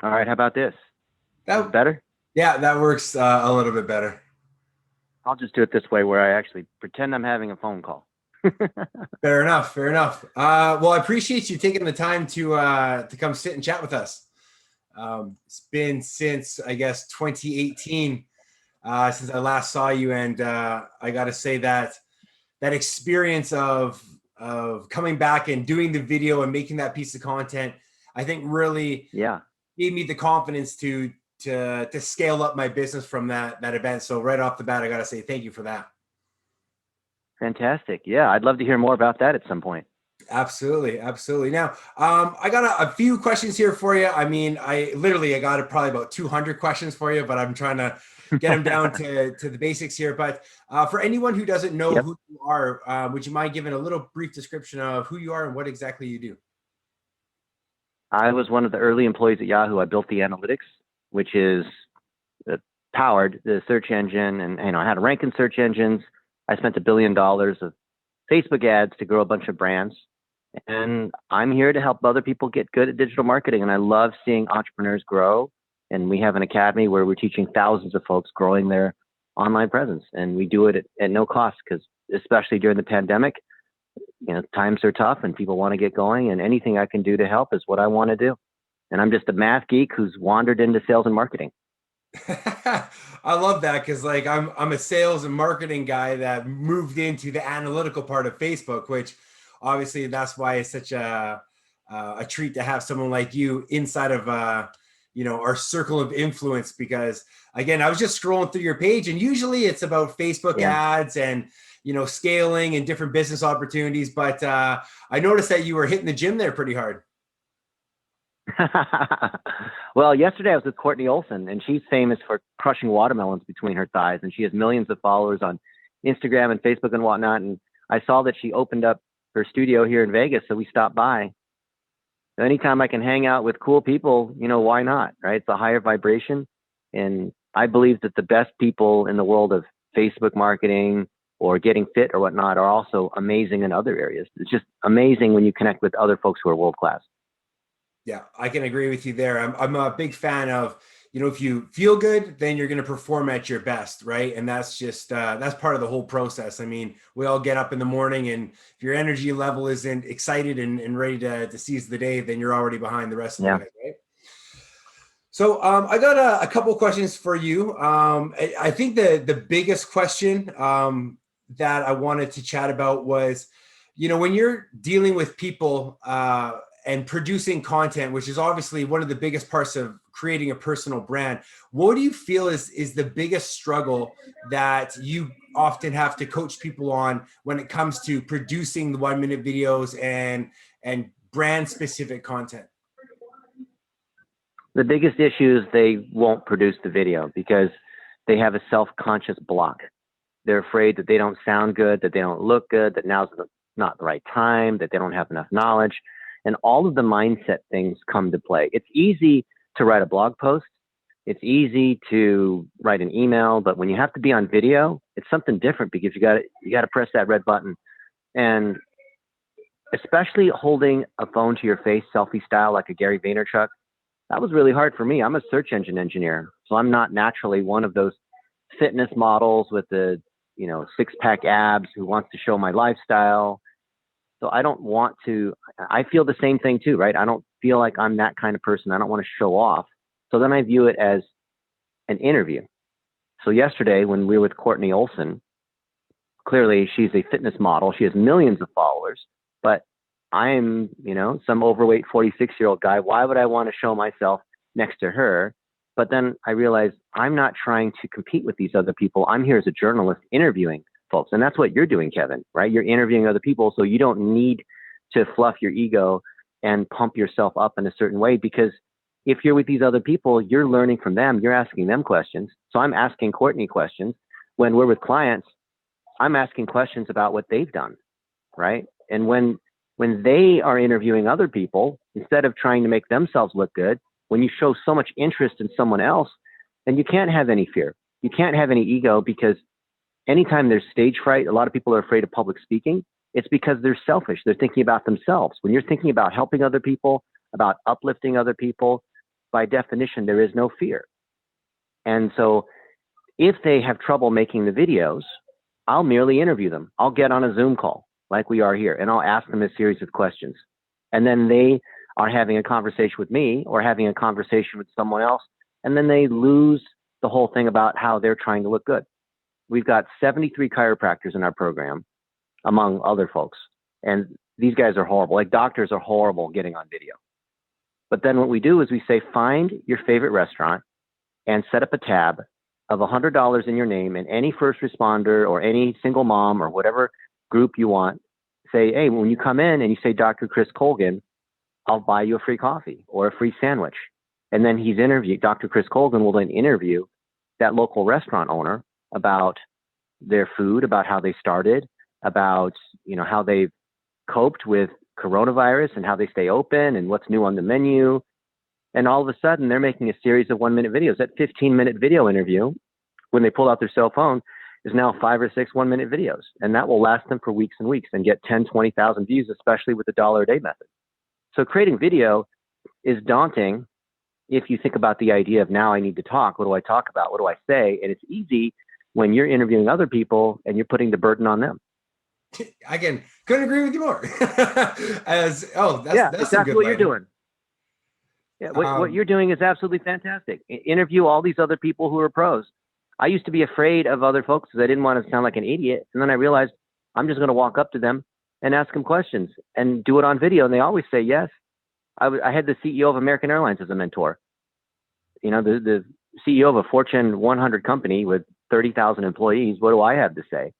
All right, how about this? Is this That better? yeah, that works a little bit better. I'll just do it this way where I actually pretend I'm having a phone call. Fair enough. Fair enough. Well, I appreciate you taking the time to come sit and chat with us. It's been since I guess 2018 since I last saw you, and I got to say that that experience of coming back and doing the video and making that piece of content, I think really Yeah, gave me the confidence to scale up my business from that event. So right off the bat, I got to say thank you for that. fantastic. Yeah, I'd love to hear more about that at some point. Absolutely, absolutely. Now, I got a few questions here for you. I mean, I got probably about 200 questions for you, but I'm trying to get them down to the basics here. But for anyone who doesn't know Yep. who you are, would you mind giving a little brief description of who you are and what exactly you do? I was one of the early employees at Yahoo. I built the analytics, which is powered the search engine, and I had to rank in search engines. I spent $1 billion of Facebook ads to grow a bunch of brands, and I'm here to help other people get good at digital marketing. And I love seeing entrepreneurs grow. And we have an academy where we're teaching thousands of folks growing their online presence, and we do it at no cost because, especially during the pandemic, times are tough and people want to get going, and anything I can do to help is what I want to do. And I'm just a math geek who's wandered into sales and marketing. I love that because like I'm a sales and marketing guy that moved into the analytical part of Facebook, which obviously that's why it's such a treat to have someone like you inside of our circle of influence. Because again, I was just scrolling through your page, and usually it's about Facebook Yeah. ads and scaling and different business opportunities. But I noticed that you were hitting the gym there pretty hard. Well, yesterday I was with Courtney Olson, and she's famous for crushing watermelons between her thighs, and she has millions of followers on Instagram and Facebook and whatnot. And I saw that she opened up her studio here in Vegas, so we stopped by. So anytime I can hang out with cool people, why not? Right? It's a higher vibration, and I believe that the best people in the world of Facebook marketing or getting fit or whatnot are also amazing in other areas. It's just amazing when you connect with other folks who are world class. Yeah, I can agree with you there. I'm a big fan of, if you feel good, then you're going to perform at your best, right? And that's just that's part of the whole process. I mean, we all get up in the morning, and if your energy level isn't excited and ready to seize the day, then you're already behind the rest of the Yeah. guys, right? So I got a couple questions for you. I think the biggest question that I wanted to chat about was, when you're dealing with people and producing content, which is obviously one of the biggest parts of creating a personal brand, what do you feel is the biggest struggle that you often have to coach people on when it comes to producing the 1 minute videos and brand specific content? The biggest issue is they won't produce the video because they have a self-conscious block. They're afraid that they don't sound good, that they don't look good, that now's not the right time, that they don't have enough knowledge. And all of the mindset things come to play. It's easy to write a blog post. It's easy to write an email, but when you have to be on video, it's something different because you got to press that red button. And especially holding a phone to your face, selfie style, like a Gary Vaynerchuk, that was really hard for me. I'm a search engine engineer, so I'm not naturally one of those fitness models with the six pack abs who wants to show my lifestyle. So I don't want to. I feel the same thing too, right? I don't feel like I'm that kind of person. I don't want to show off. So then I view it as an interview. So yesterday when we were with Courtney Olson, clearly she's a fitness model. She has millions of followers, but I'm, some overweight 46-year-old guy. Why would I want to show myself next to her? But then I realized I'm not trying to compete with these other people. I'm here as a journalist interviewing folks. And that's what you're doing, Kevin, right? You're interviewing other people. So you don't need to fluff your ego and pump yourself up in a certain way because if you're with these other people, you're learning from them. You're asking them questions. So I'm asking Courtney questions. When we're with clients, I'm asking questions about what they've done, right? And when they are interviewing other people, instead of trying to make themselves look good, when you show so much interest in someone else, then you can't have any fear. You can't have any ego because anytime there's stage fright, a lot of people are afraid of public speaking. It's because they're selfish. They're thinking about themselves. When you're thinking about helping other people, about uplifting other people, by definition, there is no fear. And so if they have trouble making the videos, I'll merely interview them. I'll get on a Zoom call like we are here, and I'll ask them a series of questions. And then they are having a conversation with me or having a conversation with someone else, and then they lose the whole thing about how they're trying to look good. We've got 73 chiropractors in our program, among other folks. And these guys are horrible. Like, doctors are horrible getting on video. But then what we do is we say, find your favorite restaurant and set up a tab of $100 in your name, and any first responder or any single mom or whatever group you want, say, hey, when you come in and you say, Dr. Chris Colgan, I'll buy you a free coffee or a free sandwich. And then Dr. Chris Colgan will then interview that local restaurant owner about their food, about how they started, about, how they've coped with coronavirus and how they stay open and what's new on the menu. And all of a sudden they're making a series of 1-minute videos. That 15-minute video interview, when they pull out their cell phone, is now 5 or 6 1-minute videos. And that will last them for weeks and weeks and get 10, 20,000 views, especially with the $1 a day method. So creating video is daunting if you think about the idea of, now I need to talk. What do I talk about? What do I say? And it's easy when you're interviewing other people and you're putting the burden on them. Again, couldn't agree with you more. That's exactly what you're doing. Yeah, what you're doing is absolutely fantastic. Interview all these other people who are pros. I used to be afraid of other folks because I didn't want to sound like an idiot. And then I realized I'm just going to walk up to them and ask them questions and do it on video. And they always say yes. I had the CEO of American Airlines as a mentor. The CEO of a Fortune 100 company with 30,000 employees. What do I have to say?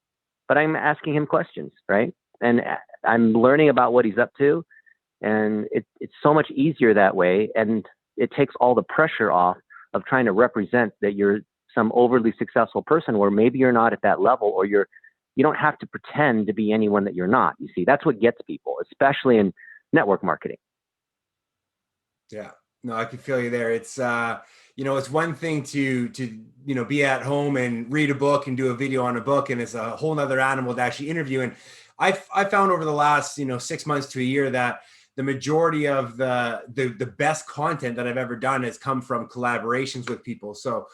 But I'm asking him questions, right? And I'm learning about what he's up to. And it's so much easier that way. And it takes all the pressure off of trying to represent that you're some overly successful person where maybe you're not at that level, or you don't have to pretend to be anyone that you're not. You see, that's what gets people, especially in network marketing. Yeah, no, I can feel you there. It's, it's one thing to be at home and read a book and do a video on a book. And it's a whole nother animal to actually interview. And I found over the last, 6 months to a year that the majority of the best content that I've ever done has come from collaborations with people. So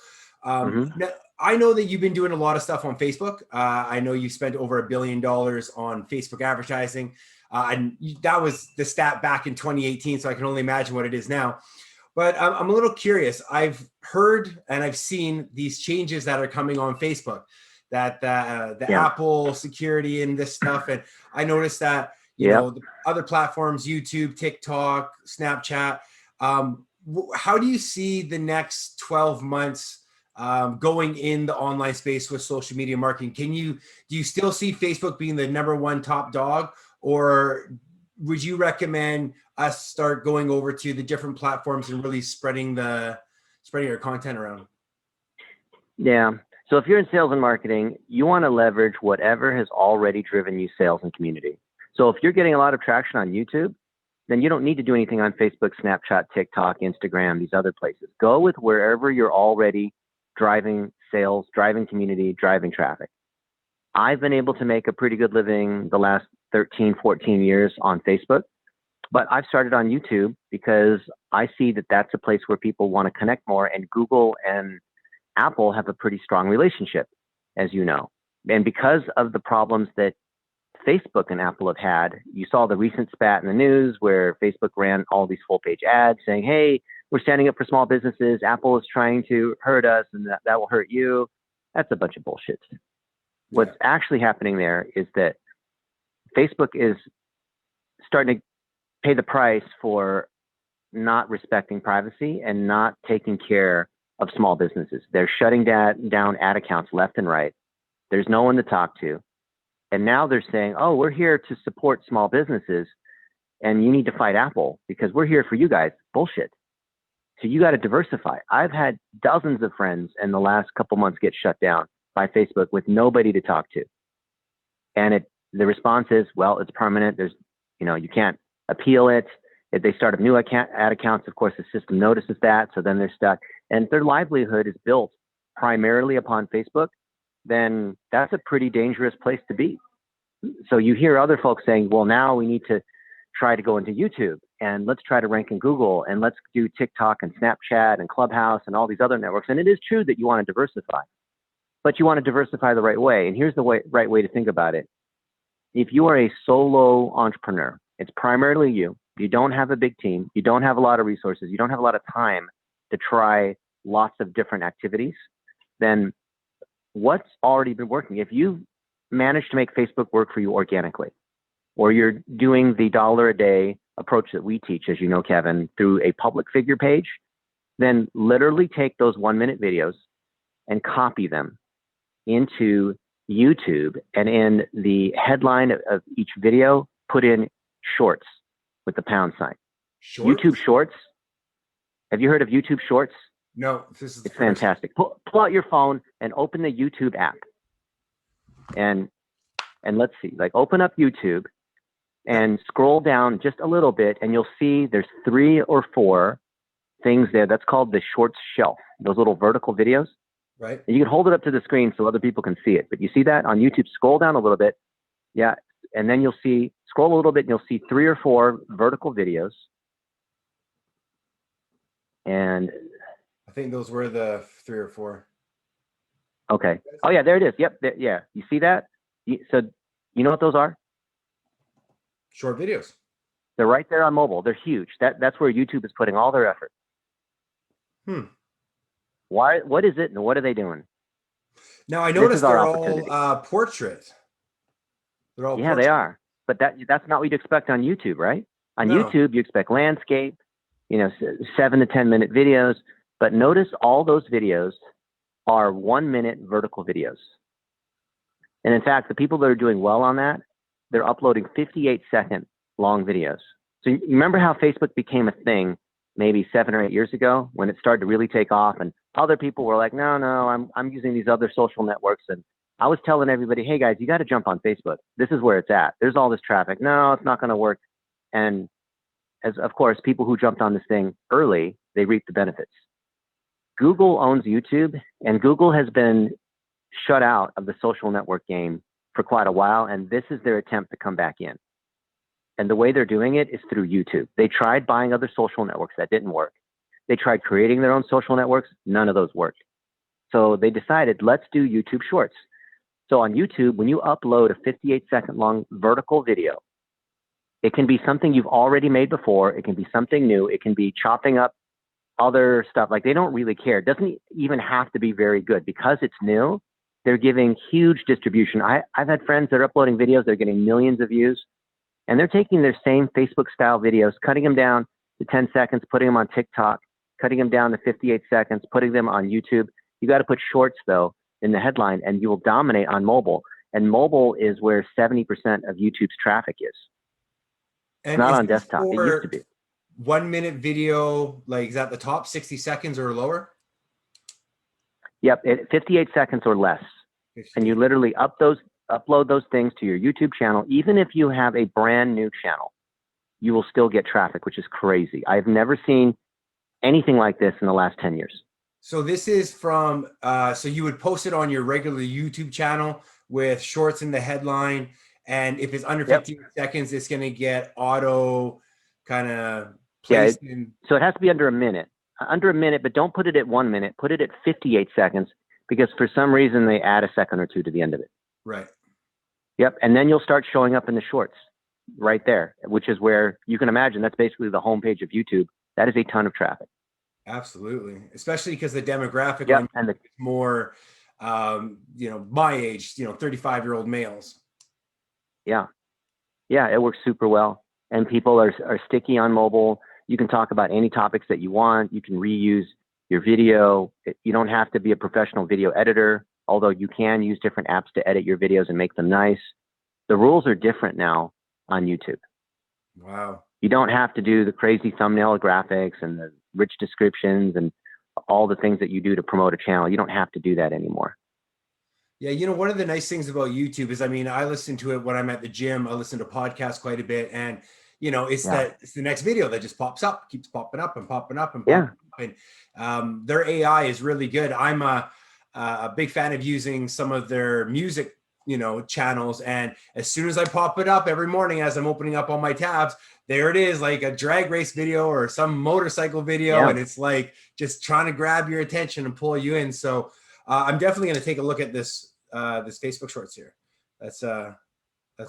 I know that you've been doing a lot of stuff on Facebook. I know you spent over $1 billion on Facebook advertising. And that was the stat back in 2018. So I can only imagine what it is now. But I'm a little curious. I've heard and I've seen these changes that are coming on Facebook, that the Apple security and this stuff. And I noticed that, the other platforms, YouTube, TikTok, Snapchat. How do you see the next 12 months going in the online space with social media marketing? Do you still see Facebook being the #1 top dog, or would you recommend us start going over to the different platforms and really spreading our content around? Yeah. So if you're in sales and marketing, you want to leverage whatever has already driven you sales and community. So if you're getting a lot of traction on YouTube, then you don't need to do anything on Facebook, Snapchat, TikTok, Instagram, these other places. Go with wherever you're already driving sales, driving community, driving traffic. I've been able to make a pretty good living the last 13, 14 years on Facebook, but I've started on YouTube because I see that that's a place where people want to connect more, and Google and Apple have a pretty strong relationship, as you know. And because of the problems that Facebook and Apple have had, you saw the recent spat in the news where Facebook ran all these full-page ads saying, hey, we're standing up for small businesses. Apple is trying to hurt us, and that will hurt you. That's a bunch of bullshit. Yeah. What's actually happening there is that Facebook is starting to pay the price for not respecting privacy and not taking care of small businesses. They're shutting down ad accounts left and right. There's no one to talk to. And now they're saying, oh, we're here to support small businesses, and you need to fight Apple because we're here for you guys. Bullshit. So you got to diversify. I've had dozens of friends in the last couple months get shut down by Facebook with nobody to talk to. And the response is, well, it's permanent. There's, you can't appeal it. If they start up new ad accounts, of course, the system notices that. So then they're stuck. And if their livelihood is built primarily upon Facebook, then that's a pretty dangerous place to be. So you hear other folks saying, well, now we need to try to go into YouTube. and let's try to rank in Google, and let's do TikTok and Snapchat and Clubhouse and all these other networks. And it is true that you want to diversify, but you want to diversify the right way. And here's the right way to think about it. If you are a solo entrepreneur, it's primarily you. You don't have a big team. You don't have a lot of resources. You don't have a lot of time to try lots of different activities. Then what's already been working? If you managed to make Facebook work for you organically, or you're doing the $1 a day approach that we teach, as you know, Kevin, through a public figure page, then literally take those 1-minute videos and copy them into YouTube, and in the headline of each video, put in shorts with the pound sign. Shorts? YouTube Shorts. Have you heard of YouTube Shorts? No, this is it's fantastic. Pull out your phone and open the YouTube app, and let's see, like open up YouTube and scroll down just a little bit, and you'll see there's 3 or 4 things there. That's called the Shorts shelf. Those little vertical videos. Right. And you can hold it up to the screen so other people can see it. But you see that on YouTube? Scroll down a little bit. Yeah. And then you'll see, scroll a little bit and you'll see 3 or 4 vertical videos. And I think those were the 3 or 4. Okay. Oh yeah, there it is. Yep. Yeah. You see that? So you know what those are? Short videos. They're right there on mobile. They're huge. That's where YouTube is putting all their effort. Why? What is it, and what are they doing? Now I noticed they're all portrait. They're all portrait. They are. But that's not what you'd expect on YouTube, right? On YouTube, you expect landscape, 7 to 10 minute videos. But notice all those videos are 1-minute vertical videos. And in fact, the people that are doing well on that, they're uploading 58-second long videos. So you remember how Facebook became a thing maybe 7 or 8 years ago when it started to really take off, and other people were like, no, I'm using these other social networks. And I was telling everybody, hey guys, you got to jump on Facebook. This is where it's at. There's all this traffic. No, it's not going to work. And as of course, people who jumped on this thing early, they reap the benefits. Google owns YouTube, and Google has been shut out of the social network game for quite a while. And this is their attempt to come back in. And the way they're doing it is through YouTube. They tried buying other social networks. That didn't work. They tried creating their own social networks. None of those worked. So they decided, let's do YouTube Shorts. So on YouTube, when you upload a 58-second long vertical video, it can be something you've already made before. It can be something new. It can be chopping up other stuff. Like, they don't really care. It doesn't even have to be very good. Because it's new, they're giving huge distribution. I've had friends that are uploading videos. They're getting millions of views. And they're taking their same Facebook style videos, cutting them down to 10 seconds, putting them on TikTok, cutting them down to 58 seconds, putting them on YouTube. You got to put shorts though in the headline, and you will dominate on mobile. And mobile is where 70% of YouTube's traffic is. And not on desktop. It used to be. 1-minute video, like, is that the top 60 seconds or lower? Yep. 58 seconds or less. 50. And you literally upload those things to your YouTube channel. Even if you have a brand new channel, you will still get traffic, which is crazy. I've never seen anything like this in the last 10 years. So this is from, so you would post it on your regular YouTube channel with shorts in the headline. And if it's under 15 seconds, it's going to get auto kind of placed in. So it has to be under a minute, but don't put it at 1 minute, put it at 58 seconds, because for some reason they add a second or two to the end of it. Right. Yep. And then you'll start showing up in the shorts right there, which is where you can imagine that's basically the homepage of YouTube. That is a ton of traffic. Absolutely. Especially because the demographic is more, my age, 35-year-old males. Yeah. Yeah. It works super well. And people are sticky on mobile. You can talk about any topics that you want. You can reuse your video. You don't have to be a professional video editor, although you can use different apps to edit your videos and make them nice. The rules are different now on YouTube. Wow. You don't have to do the crazy thumbnail graphics and the rich descriptions and all the things that you do to promote a channel. You don't have to do that anymore. Yeah, one of the nice things about YouTube is, I listen to it when I'm at the gym. I listen to podcasts quite a bit, and it's the next video that just pops up, keeps popping up and popping up and popping up. And their AI is really good. I'm a big fan of using some of their music channels. And as soon as I pop it up every morning, as I'm opening up all my tabs, there it is, like a drag race video or some motorcycle video. Yeah. And it's like just trying to grab your attention and pull you in. So I'm definitely going to take a look at this Facebook Shorts here. That's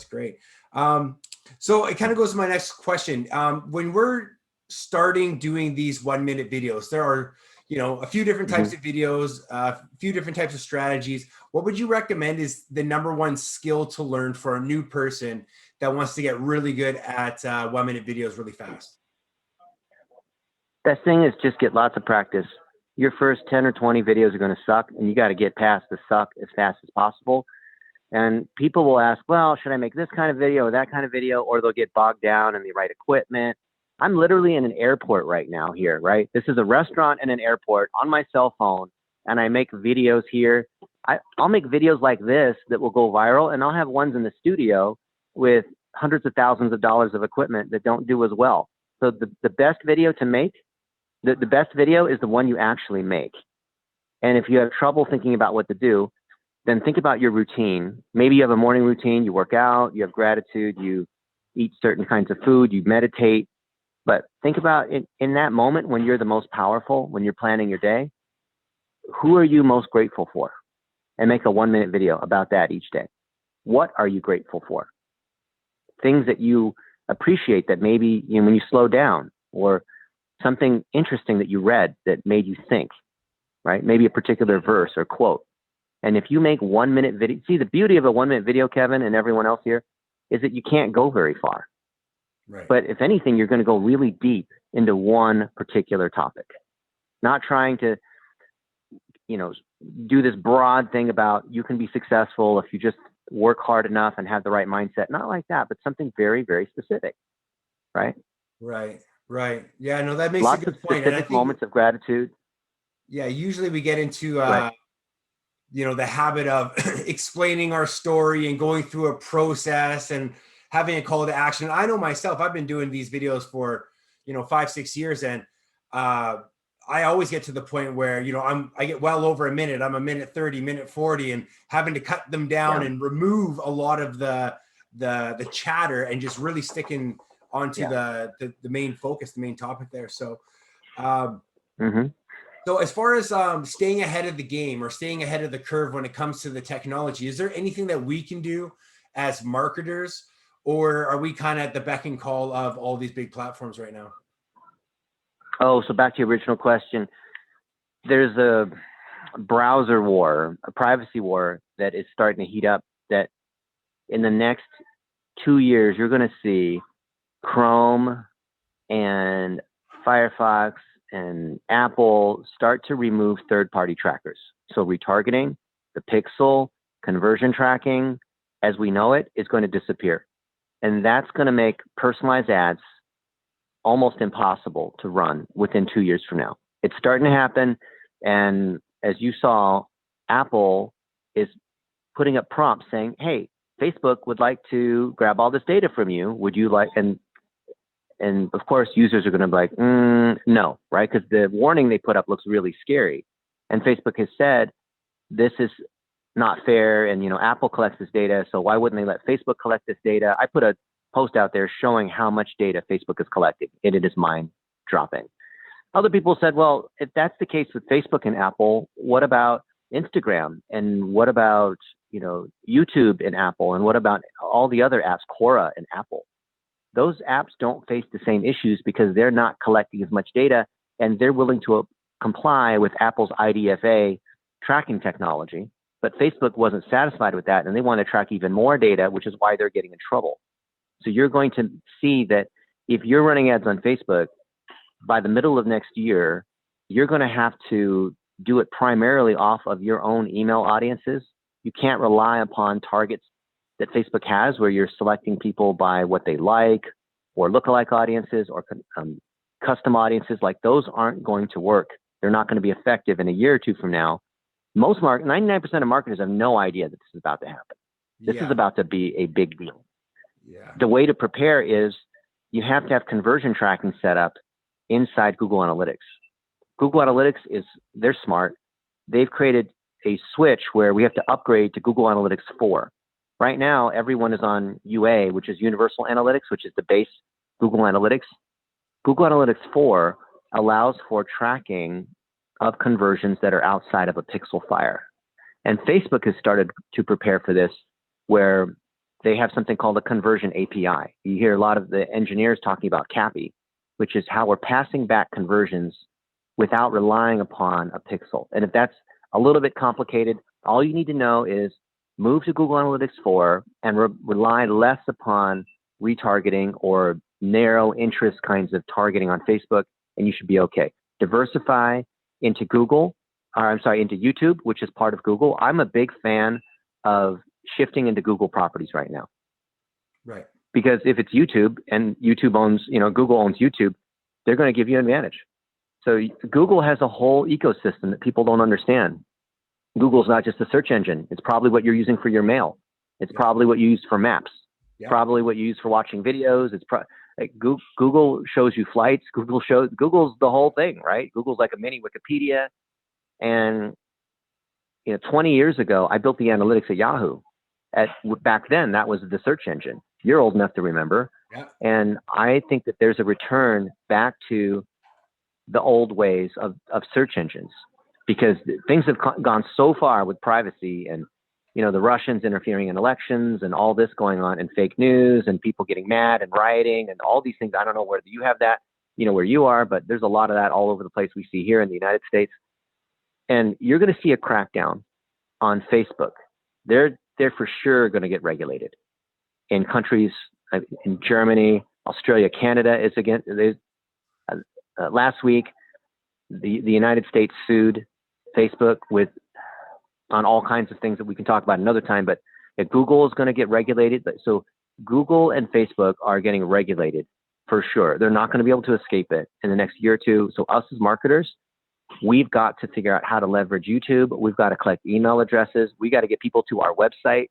great. So it kind of goes to my next question. When we're starting doing these 1 minute videos, there are, a few different types of videos, a few different types of strategies. What would you recommend is the number one skill to learn for a new person that wants to get really good at 1 minute videos really fast? Best thing is just get lots of practice. Your first 10 or 20 videos are going to suck, and you got to get past the suck as fast as possible. And people will ask, well, should I make this kind of video or that kind of video? Or they'll get bogged down in the right equipment. I'm literally in an airport right now here, right? This is a restaurant and an airport on my cell phone, and I make videos here. I'll make videos like this that will go viral, and I'll have ones in the studio with hundreds of thousands of dollars of equipment that don't do as well. So the best video to make, the best video is the one you actually make. And if you have trouble thinking about what to do, then think about your routine. Maybe you have a morning routine, you work out, you have gratitude, you eat certain kinds of food, you meditate. But think about in that moment when you're the most powerful, when you're planning your day, who are you most grateful for? And make a 1 minute video about that each day. What are you grateful for? Things that you appreciate that maybe when you slow down, or something interesting that you read that made you think, right? Maybe a particular verse or quote. And if you make 1 minute video, see, the beauty of a 1 minute video, Kevin, and everyone else here, is that you can't go very far. Right. But if anything, you're going to go really deep into one particular topic, not trying to, do this broad thing about you can be successful if you just work hard enough and have the right mindset. Not like that, but something very, very specific. Right. Right. Right. Yeah, no, that makes Lots a good of point. specific moments of gratitude. Yeah. Usually we get into, Right. The habit of explaining our story and going through a process and having a call to action. I know myself, I've been doing these videos for, 5-6 years. And I always get to the point where, I get well over a minute. I'm a minute 30, minute 40, and having to cut them down and remove a lot of the chatter and just really sticking onto the main focus, the main topic there. So, So as far as staying ahead of the game or staying ahead of the curve when it comes to the technology, is there anything that we can do as marketers, or are we kind of at the beck and call of all these big platforms right now? Oh, so back to your original question. There's a browser war, a privacy war that is starting to heat up, that in the next 2 years, you're going to see Chrome and Firefox and Apple start to remove third-party trackers. So retargeting, the pixel, conversion tracking, as we know it, is going to disappear. And that's going to make personalized ads almost impossible to run within 2 years from now. It's starting to happen. And as you saw, Apple is putting up prompts saying, hey, Facebook would like to grab all this data from you. Would you like, and of course, users are going to be like, no, right? Because the warning they put up looks really scary. And Facebook has said, this is not fair. And, Apple collects this data, so why wouldn't they let Facebook collect this data? I put a post out there showing how much data Facebook is collecting, and it is mind dropping. Other people said, well, if that's the case with Facebook and Apple, what about Instagram? And what about, YouTube and Apple? And what about all the other apps, Quora and Apple? Those apps don't face the same issues because they're not collecting as much data, and they're willing to comply with Apple's IDFA tracking technology. But Facebook wasn't satisfied with that, and they want to track even more data, which is why they're getting in trouble. So you're going to see that if you're running ads on Facebook, by the middle of next year, you're going to have to do it primarily off of your own email audiences. You can't rely upon targets that Facebook has, where you're selecting people by what they like, or lookalike audiences, or custom audiences. Like, those aren't going to work. They're not going to be effective in a year or two from now. 99% of marketers have no idea that this is about to happen. This is about to be a big deal. Yeah. The way to prepare is you have to have conversion tracking set up inside Google Analytics. Google Analytics they're smart. They've created a switch where we have to upgrade to Google Analytics 4. Right now, everyone is on UA, which is Universal Analytics, which is the base Google Analytics. Google Analytics 4 allows for tracking of conversions that are outside of a pixel fire. And Facebook has started to prepare for this, where they have something called a conversion API. You hear a lot of the engineers talking about CAPI, which is how we're passing back conversions without relying upon a pixel. And if that's a little bit complicated, all you need to know is move to Google Analytics 4 and rely less upon retargeting or narrow interest kinds of targeting on Facebook, and you should be okay. Diversify into into YouTube, which is part of Google. I'm a big fan of shifting into Google properties right now. Right. Because if it's YouTube and YouTube owns, Google owns YouTube, they're going to give you an advantage. So Google has a whole ecosystem that people don't understand. Google's not just a search engine. It's probably what you're using for your mail. It's probably what you use for maps. Probably what you use for watching videos. It's Google shows you flights. Google's the whole thing, right? Google's like a mini Wikipedia. And 20 years ago, I built the analytics at Yahoo. Back then, that was the search engine. You're old enough to remember. Yeah. And I think that there's a return back to the old ways of search engines, because things have gone so far with privacy and, the Russians interfering in elections and all this going on, and fake news and people getting mad and rioting and all these things. I don't know whether you have that, where you are, but there's a lot of that all over the place we see here in the United States. And you're going to see a crackdown on Facebook. They're for sure going to get regulated in countries in Germany, Australia, Canada is again. Last week, the United States sued Facebook on all kinds of things that we can talk about another time. But Google is going to get regulated. So Google and Facebook are getting regulated for sure. They're not going to be able to escape it in the next year or two. So us as marketers, we've got to figure out how to leverage YouTube. We've got to collect email addresses. We got to get people to our website.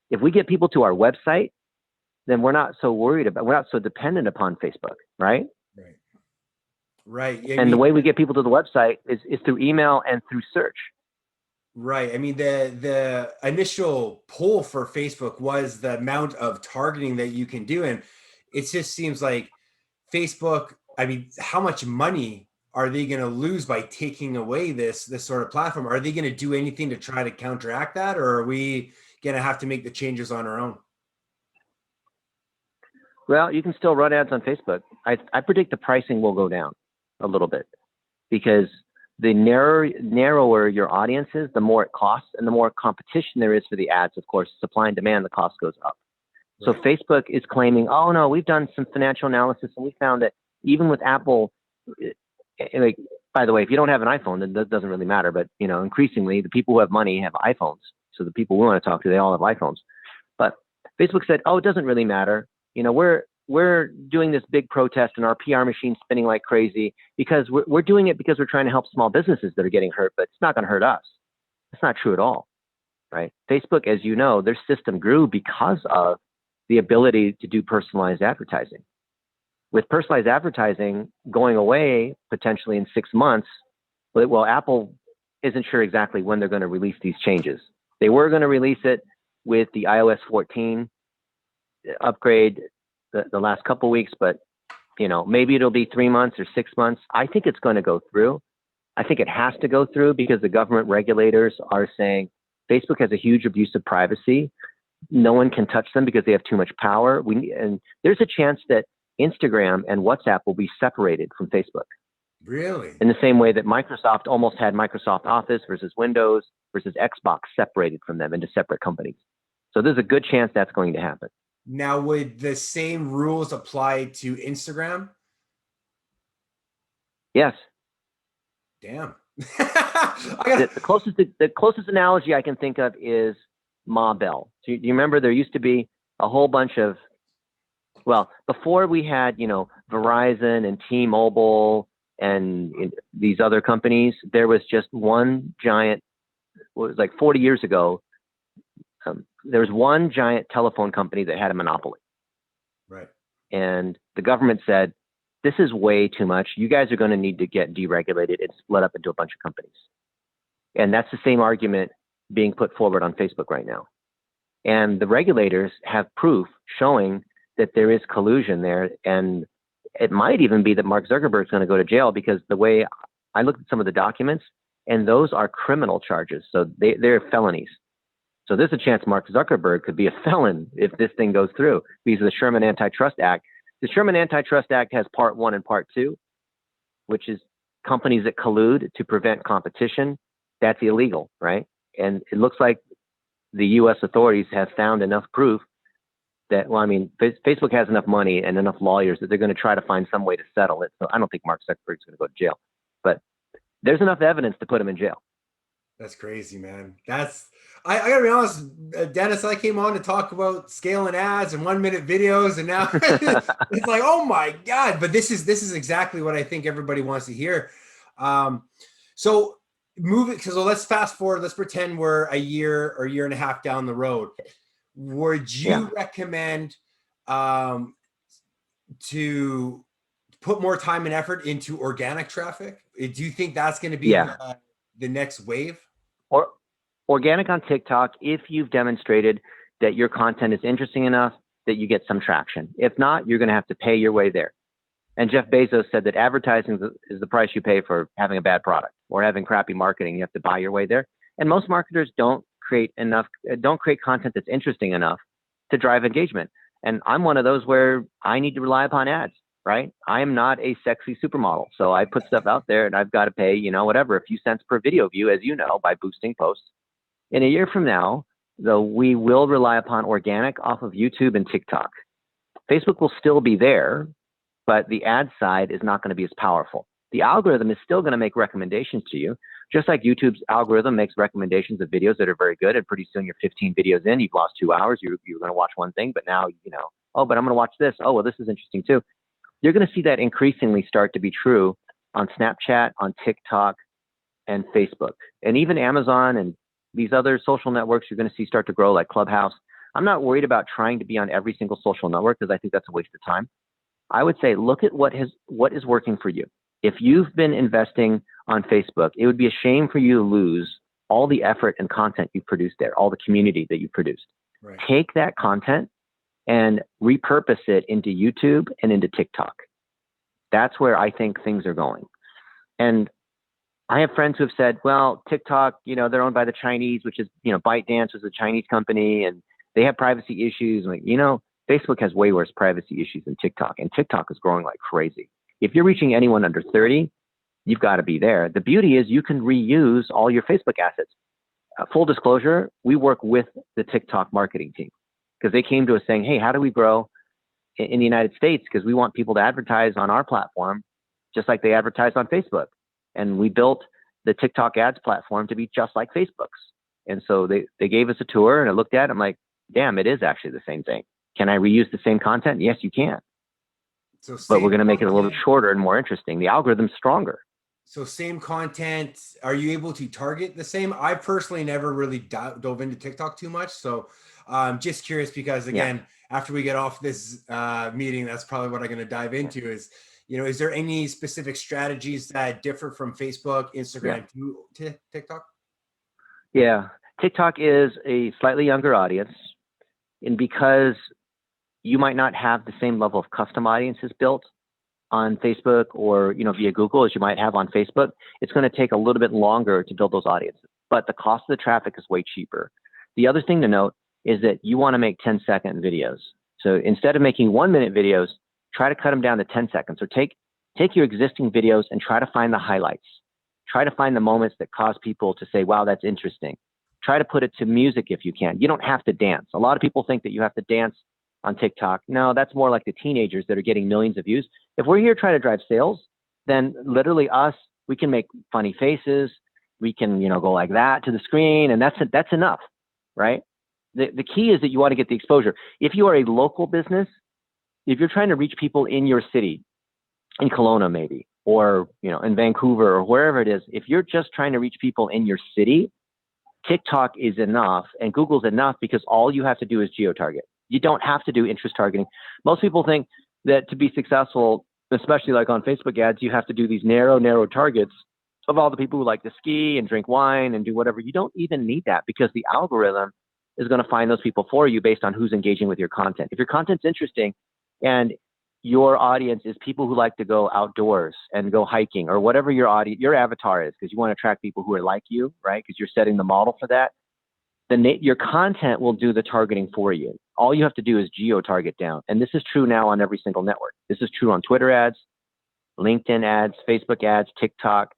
If we get people to our website, then we're not so dependent upon Facebook, right? Right. And the way we get people to the website is through email and through search. Right. I mean, the initial poll for Facebook was the amount of targeting that you can do. And it just seems like Facebook, how much money are they going to lose by taking away this sort of platform? Are they going to do anything to try to counteract that? Or are we going to have to make the changes on our own? Well, you can still run ads on Facebook. I predict the pricing will go down a little bit, because the narrower your audience is, the more it costs, and the more competition there is for the ads. Of course, supply and demand, the cost goes up. Right. So Facebook is claiming, oh no, we've done some financial analysis and we found that even with Apple, by the way, if you don't have an iPhone, then that doesn't really matter. But increasingly, the people who have money have iPhones. So the people we want to talk to, they all have iPhones. But Facebook said, oh, it doesn't really matter. We're doing this big protest and our PR machine's spinning like crazy because we're doing it because we're trying to help small businesses that are getting hurt, but it's not going to hurt us. It's not true at all, right? Facebook, as you know, their system grew because of the ability to do personalized advertising. With personalized advertising going away potentially in 6 months, well, Apple isn't sure exactly when they're going to release these changes. They were going to release it with the iOS 14 upgrade the last couple of weeks, but maybe it'll be 3 months or 6 months. I think it's going to go through. I think it has to go through because the government regulators are saying Facebook has a huge abuse of privacy. No one can touch them because they have too much power. And there's a chance that Instagram and WhatsApp will be separated from Facebook. Really? In the same way that Microsoft almost had Microsoft Office versus Windows versus Xbox separated from them into separate companies. So there's a good chance that's going to happen. Now, would the same rules apply to Instagram? Yes. Damn. The closest analogy I can think of is Ma Bell. Do you remember there used to be a whole bunch of, before we had, Verizon and T-Mobile and these other companies, there was just one giant, it was like 40 years ago, there was one giant telephone company that had a monopoly. Right. And the government said, this is way too much. You guys are going to need to get deregulated and split up into a bunch of companies. And that's the same argument being put forward on Facebook right now. And the regulators have proof showing that there is collusion there. And it might even be that Mark Zuckerberg's going to go to jail, because the way I looked at some of the documents, and those are criminal charges. So they're felonies. So there's a chance Mark Zuckerberg could be a felon if this thing goes through, because of the Sherman Antitrust Act. The Sherman Antitrust Act has Part 1 and Part 2, which is companies that collude to prevent competition. That's illegal, right? And it looks like the U.S. authorities have found enough proof that, well, I mean, Facebook has enough money and enough lawyers that they're going to try to find some way to settle it. So I don't think Mark Zuckerberg's going to go to jail, but there's enough evidence to put him in jail. That's crazy, man. I gotta be honest, Dennis, I came on to talk about scaling ads and 1-minute videos, and now it's like, oh my God, but this is exactly what I think everybody wants to hear. So let's fast forward. Let's pretend we're a year or year and a half down the road. Would you recommend to put more time and effort into organic traffic? Do you think that's going to be the next wave? Or organic on TikTok, if you've demonstrated that your content is interesting enough that you get some traction. If not, you're going to have to pay your way there. And Jeff Bezos said that advertising is the price you pay for having a bad product or having crappy marketing. You have to buy your way there. And most marketers don't create content that's interesting enough to drive engagement. And I'm one of those where I need to rely upon ads, right? I am not a sexy supermodel. So I put stuff out there and I've got to pay, whatever, a few cents per video view, as you know, by boosting posts. In a year from now, though, we will rely upon organic off of YouTube and TikTok. Facebook will still be there, but the ad side is not going to be as powerful. The algorithm is still going to make recommendations to you, just like YouTube's algorithm makes recommendations of videos that are very good. And pretty soon you're 15 videos in, you've lost 2 hours, you're going to watch one thing, but now, oh, but I'm going to watch this. Oh, well, this is interesting too. You're going to see that increasingly start to be true on Snapchat, on TikTok, and Facebook. And even Amazon and these other social networks you're going to see start to grow, like Clubhouse. I'm not worried about trying to be on every single social network, because I think that's a waste of time. I would say look at what is working for you. If you've been investing on Facebook, it would be a shame for you to lose all the effort and content you've produced there, all the community that you've produced. Right. Take that content and repurpose it into YouTube and into TikTok. That's where I think things are going. And I have friends who have said, well, TikTok, they're owned by the Chinese, which is, ByteDance was a Chinese company and they have privacy issues. I'm like, Facebook has way worse privacy issues than TikTok, and TikTok is growing like crazy. If you're reaching anyone under 30, you've got to be there. The beauty is you can reuse all your Facebook assets. Full disclosure, we work with the TikTok marketing team because they came to us saying, hey, how do we grow in the United States? Because we want people to advertise on our platform just like they advertise on Facebook. And we built the TikTok ads platform to be just like Facebook's. And so they gave us a tour and I looked at it. I'm like, damn, it is actually the same thing. Can I reuse the same content? Yes, you can. But we're going to make it a little bit shorter and more interesting. The algorithm's stronger. So same content. Are you able to target the same? I personally never really dove into TikTok too much. So just curious, because again, after we get off this meeting, that's probably what I'm going to dive into is, is there any specific strategies that differ from Facebook, Instagram to TikTok? Yeah. TikTok is a slightly younger audience. And because you might not have the same level of custom audiences built on Facebook or, via Google as you might have on Facebook, it's going to take a little bit longer to build those audiences. But the cost of the traffic is way cheaper. The other thing to note is that you want to make 10-second videos. So instead of making 1-minute videos, try to cut them down to 10 seconds, or take your existing videos and try to find the highlights. Try to find the moments that cause people to say, wow, that's interesting. Try to put it to music if you can. You don't have to dance. A lot of people think that you have to dance on TikTok. No, that's more like the teenagers that are getting millions of views. If we're here trying to drive sales, then literally we can make funny faces. We can, go like that to the screen, and that's enough, right? The key is that you want to get the exposure. If you are a local business, if you're trying to reach people in your city, in Kelowna maybe, or in Vancouver or wherever it is, if you're just trying to reach people in your city, TikTok is enough and Google's enough, because all you have to do is geo-target. You don't have to do interest targeting. Most people think that to be successful, especially like on Facebook ads, you have to do these narrow targets of all the people who like to ski and drink wine and do whatever. You don't even need that, because the algorithm is going to find those people for you based on who's engaging with your content. If your content's interesting and your audience is people who like to go outdoors and go hiking or whatever your avatar is, because you want to attract people who are like you, right? Because you're setting the model for that. Then your content will do the targeting for you. All you have to do is geo-target down. And this is true now on every single network. This is true on Twitter ads, LinkedIn ads, Facebook ads, TikTok.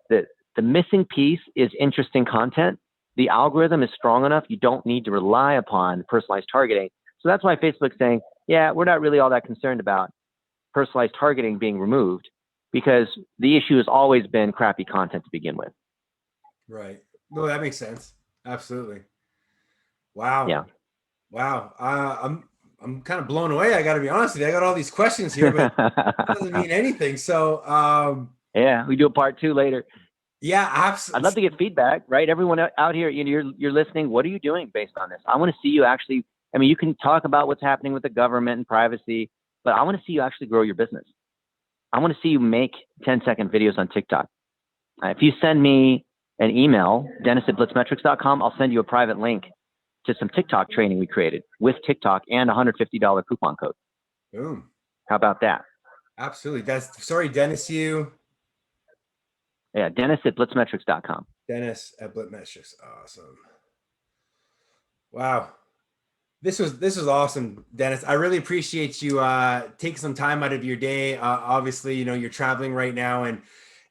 The missing piece is interesting content. The algorithm is strong enough. You don't need to rely upon personalized targeting. So that's why Facebook's saying, yeah, we're not really all that concerned about personalized targeting being removed, because the issue has always been crappy content to begin with. Right. No, that makes sense. Absolutely. Wow. Yeah. Wow. I'm kind of blown away. I got to be honest with you. I got all these questions here, but it doesn't mean anything. So, yeah, we do a part 2 later. Yeah, absolutely. I'd love to get feedback, right? Everyone out here, you're listening. What are you doing based on this? I want to see you actually. I mean, you can talk about what's happening with the government and privacy, but I want to see you actually grow your business. I want to see you make 10-second videos on TikTok. If you send me an email, dennis@blitzmetrics.com, I'll send you a private link to some TikTok training we created with TikTok and a $150 coupon code. Boom. How about that? Absolutely. Dennis, Yeah, Dennis@blitzmetrics.com. Dennis@blitzmetrics. Awesome. Wow. This was awesome, Dennis. I really appreciate you taking some time out of your day. Obviously, you're traveling right now,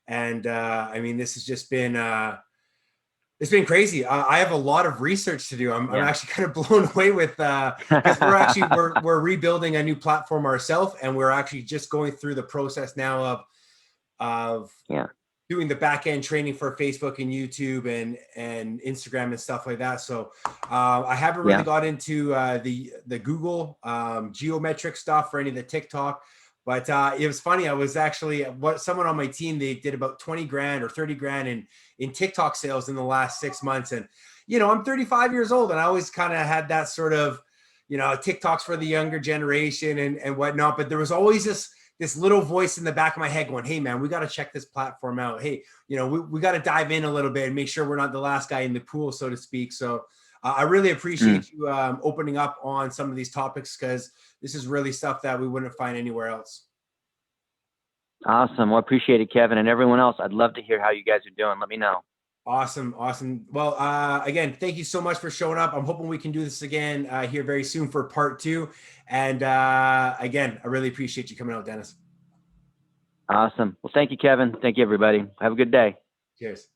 and I mean, this has just been it's been crazy. I have a lot of research to do. I'm actually kind of blown away with because we're rebuilding a new platform ourselves, and we're actually just going through the process now of doing the back end training for Facebook and YouTube and Instagram and stuff like that. So I haven't really got into the Google geometric stuff for any of the TikTok, but it was funny. I was actually someone on my team, they did about 20 grand or 30 grand in TikTok sales in the last 6 months. And, I'm 35 years old, and I always kind of had that sort of, TikToks for the younger generation and whatnot. But there was always this little voice in the back of my head going, hey man, we got to check this platform out. Hey, we got to dive in a little bit and make sure we're not the last guy in the pool, so to speak. So I really appreciate you opening up on some of these topics, because this is really stuff that we wouldn't find anywhere else. Awesome. Well, appreciate it, Kevin, and everyone else. I'd love to hear how you guys are doing. Let me know. Awesome. Well, again, thank you so much for showing up. I'm hoping we can do this again here very soon for part 2. And again, I really appreciate you coming out, Dennis. Awesome. Well, thank you, Kevin. Thank you, everybody. Have a good day. Cheers.